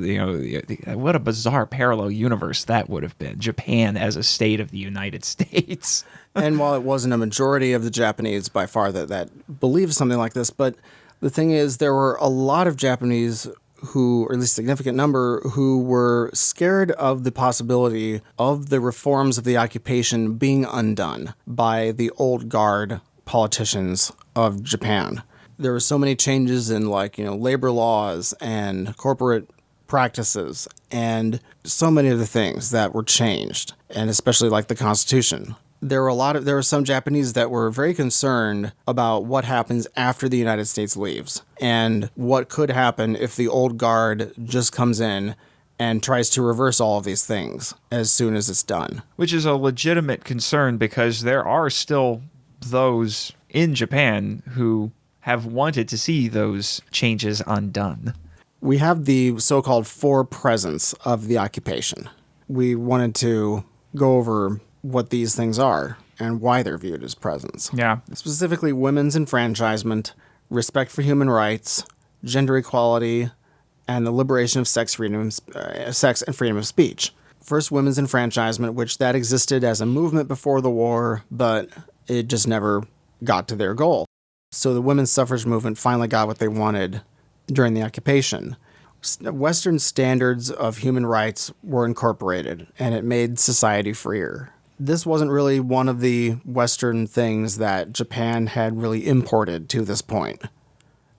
what a bizarre parallel universe that would have been. Japan as a state of the United States. And while it wasn't a majority of the Japanese by far that believed something like this, but the thing is, there were a lot of Japanese who, or at least a significant number, who were scared of the possibility of the reforms of the occupation being undone by the old guard politicians of Japan. There were so many changes in labor laws and corporate practices and so many of the things that were changed, and especially like the Constitution. There were some Japanese that were very concerned about what happens after the United States leaves and what could happen if the old guard just comes in and tries to reverse all of these things as soon as it's done. Which is a legitimate concern, because there are still those in Japan who have wanted to see those changes undone. We have the so-called four presents of the occupation. We wanted to go over what these things are and why they're viewed as presents. Yeah. Specifically, women's enfranchisement, respect for human rights, gender equality, and the liberation of sex and freedom of speech. First, women's enfranchisement, which that existed as a movement before the war, but it just never got to their goal. So the women's suffrage movement finally got what they wanted during the occupation. Western standards of human rights were incorporated, and it made society freer. This wasn't really one of the Western things that Japan had really imported to this point.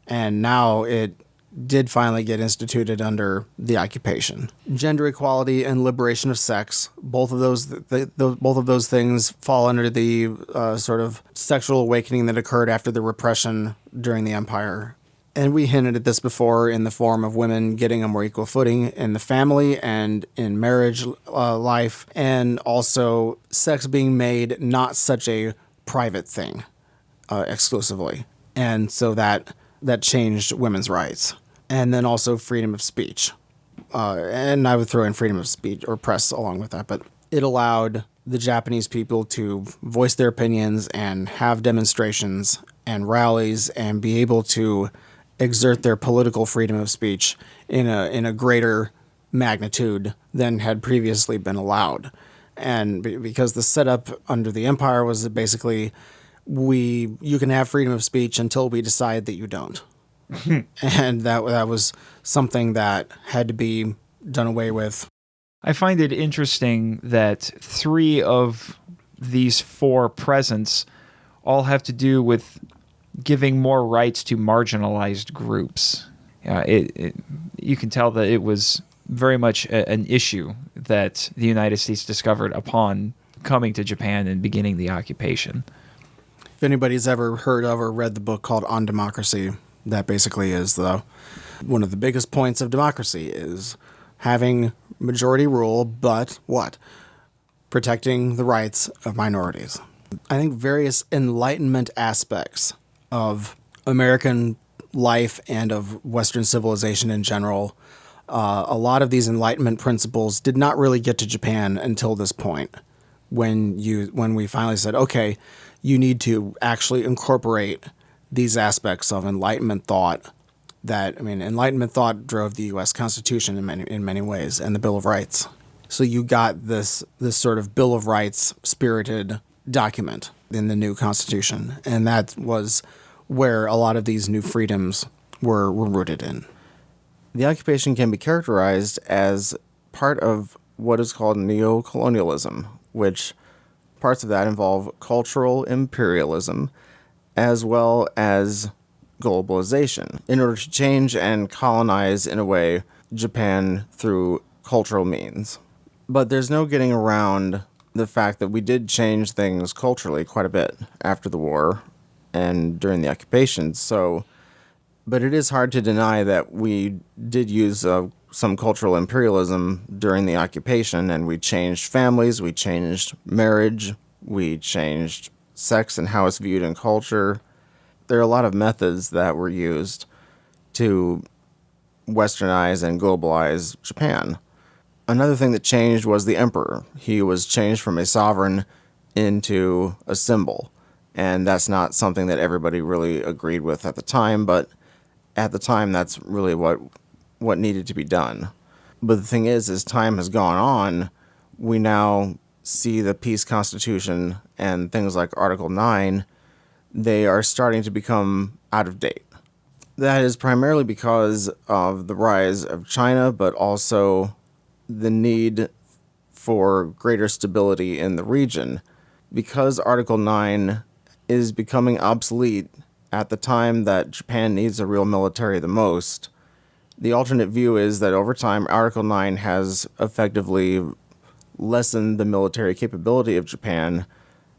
And now it did finally get instituted under the occupation. Gender equality and liberation of sex, both of those things fall under the sort of sexual awakening that occurred after the repression during the empire. And we hinted at this before in the form of women getting a more equal footing in the family and in marriage life, and also sex being made not such a private thing exclusively. And so that changed women's rights. And then also freedom of speech. And I would throw in freedom of speech or press along with that, but it allowed the Japanese people to voice their opinions and have demonstrations and rallies and be able to exert their political freedom of speech in a greater magnitude than had previously been allowed. And because the setup under the empire was basically, you can have freedom of speech until we decide that you don't. And that was something that had to be done away with. I find it interesting that 3 of these 4 presents all have to do with giving more rights to marginalized groups. You can tell that it was very much an issue that the United States discovered upon coming to Japan and beginning the occupation. If anybody's ever heard of or read the book called On Democracy, that basically is one of the biggest points of democracy is having majority rule, but what? Protecting the rights of minorities. I think various Enlightenment aspects of American life and of Western civilization in general, a lot of these Enlightenment principles did not really get to Japan until this point, when we finally said, okay, you need to actually incorporate these aspects of Enlightenment thought Enlightenment thought drove the U.S. Constitution in many ways, and the Bill of Rights. So you got this sort of Bill of Rights spirited document in the new Constitution, and that was where a lot of these new freedoms were rooted in. The occupation can be characterized as part of what is called neo-colonialism, which parts of that involve cultural imperialism as well as globalization in order to change and colonize, in a way, Japan through cultural means. But there's no getting around the fact that we did change things culturally quite a bit after the war and during the occupation. But it is hard to deny that we did use some cultural imperialism during the occupation, and we changed families, we changed marriage, we changed sex and how it's viewed in culture. There are a lot of methods that were used to westernize and globalize Japan. Another thing that changed was the emperor. He was changed from a sovereign into a symbol, and that's not something that everybody really agreed with at the time, but at the time that's really what needed to be done. But the thing is, as time has gone on, we now see the peace constitution and things like Article 9, they are starting to become out of date. That is primarily because of the rise of China, but also the need for greater stability in the region. Because Article 9 is becoming obsolete at the time that Japan needs a real military the most, the alternate view is that over time, Article 9 has effectively lessened the military capability of Japan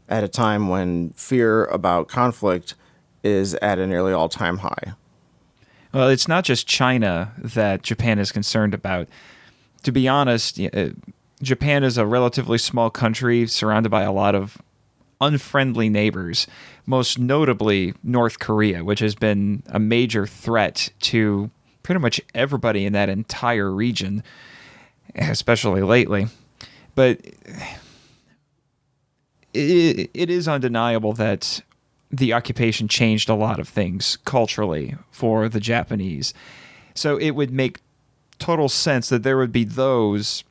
at a time when fear about conflict is at a nearly all-time high. Well, it's not just China that Japan is concerned about. To be honest, Japan is a relatively small country surrounded by a lot of unfriendly neighbors, most notably North Korea, which has been a major threat to pretty much everybody in that entire region, especially lately. But it is undeniable that the occupation changed a lot of things culturally for the Japanese. So it would make total sense that there would be those,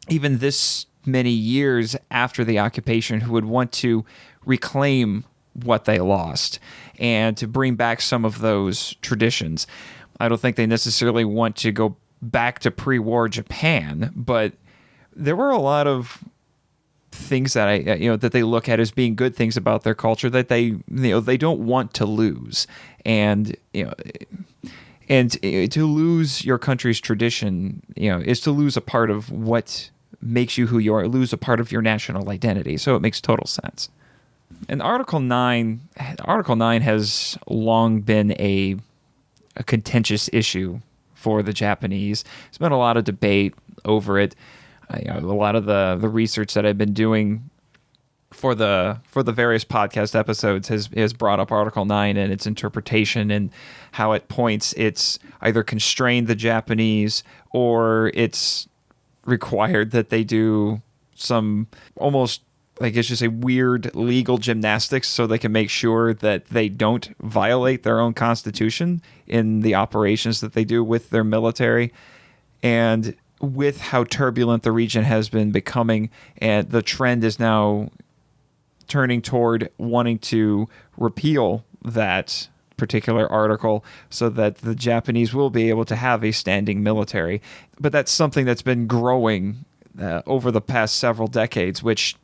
even this many years after the occupation, who would want to reclaim what they lost and to bring back some of those traditions. I don't think they necessarily want to go back to pre-war Japan, but there were a lot of things that that they look at as being good things about their culture that they don't want to lose, and to lose your country's tradition is to lose a part of what makes you who you are, lose a part of your national identity. So it makes total sense. And Article 9 has long been a contentious issue for the Japanese. There's been a lot of debate over it. A lot of the research that I've been doing for the various podcast episodes has brought up Article 9 and its interpretation and how it points it's either constrained the Japanese or it's required that they do some almost, I guess you say, weird legal gymnastics so they can make sure that they don't violate their own constitution in the operations that they do with their military. And with how turbulent the region has been becoming, and the trend is now turning toward wanting to repeal that particular article so that the Japanese will be able to have a standing military. But that's something that's been growing over the past several decades, which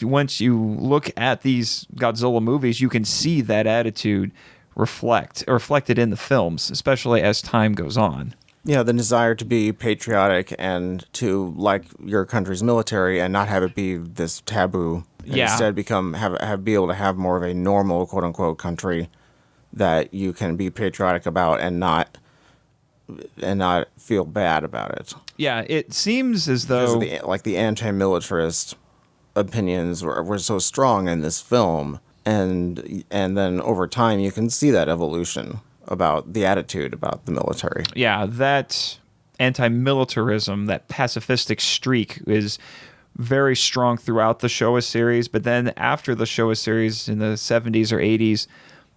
once you look at these Godzilla movies, you can see that attitude reflected in the films, especially as time goes on. Yeah, the desire to be patriotic and to like your country's military and not have it be this taboo. Yeah. Instead, be able to have more of a normal, quote unquote, country that you can be patriotic about and not feel bad about it. Yeah, it seems as though the anti-militarist opinions were so strong in this film, and then over time you can see that evolution about the attitude about the military. Yeah, that anti-militarism, that pacifistic streak is very strong throughout the Showa series, but then after the Showa series in the 70s or 80s,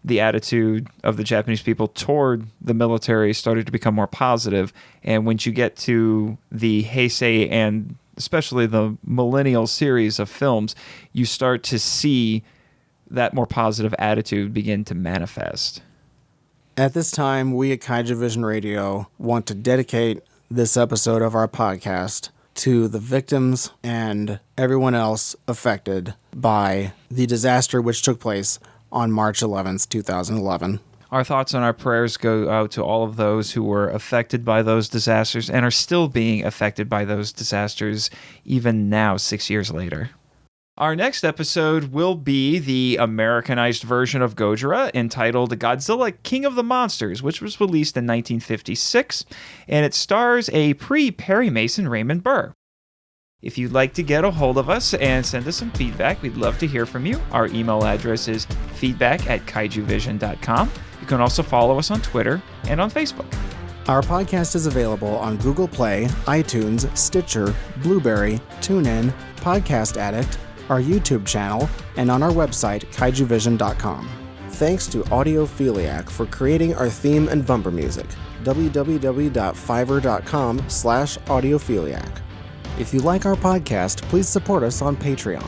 the attitude of the Japanese people toward the military started to become more positive. And once you get to the Heisei and especially the Millennial series of films, you start to see that more positive attitude begin to manifest. At this time, we at Kaijuvision Radio want to dedicate this episode of our podcast to the victims and everyone else affected by the disaster which took place on March 11th, 2011. Our thoughts and our prayers go out to all of those who were affected by those disasters and are still being affected by those disasters even now, 6 years later. Our next episode will be the Americanized version of Gojira entitled Godzilla King of the Monsters, which was released in 1956, and it stars a pre-Perry Mason Raymond Burr. If you'd like to get a hold of us and send us some feedback, we'd love to hear from you. Our email address is feedback@kaijuvision.com. You can also follow us on Twitter and on Facebook. Our podcast is available on Google Play, iTunes, Stitcher, Blueberry, TuneIn, Podcast Addict, our YouTube channel, and on our website, kaijuvision.com. Thanks to Audiophiliac for creating our theme and bumper music, www.fiverr.com/audiophiliac. If you like our podcast, please support us on Patreon.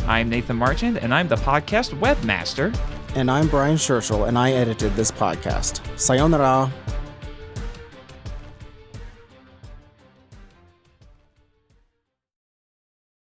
I'm Nathan Marchand, and I'm the podcast webmaster. And I'm Brian Scherschel, and I edited this podcast. Sayonara.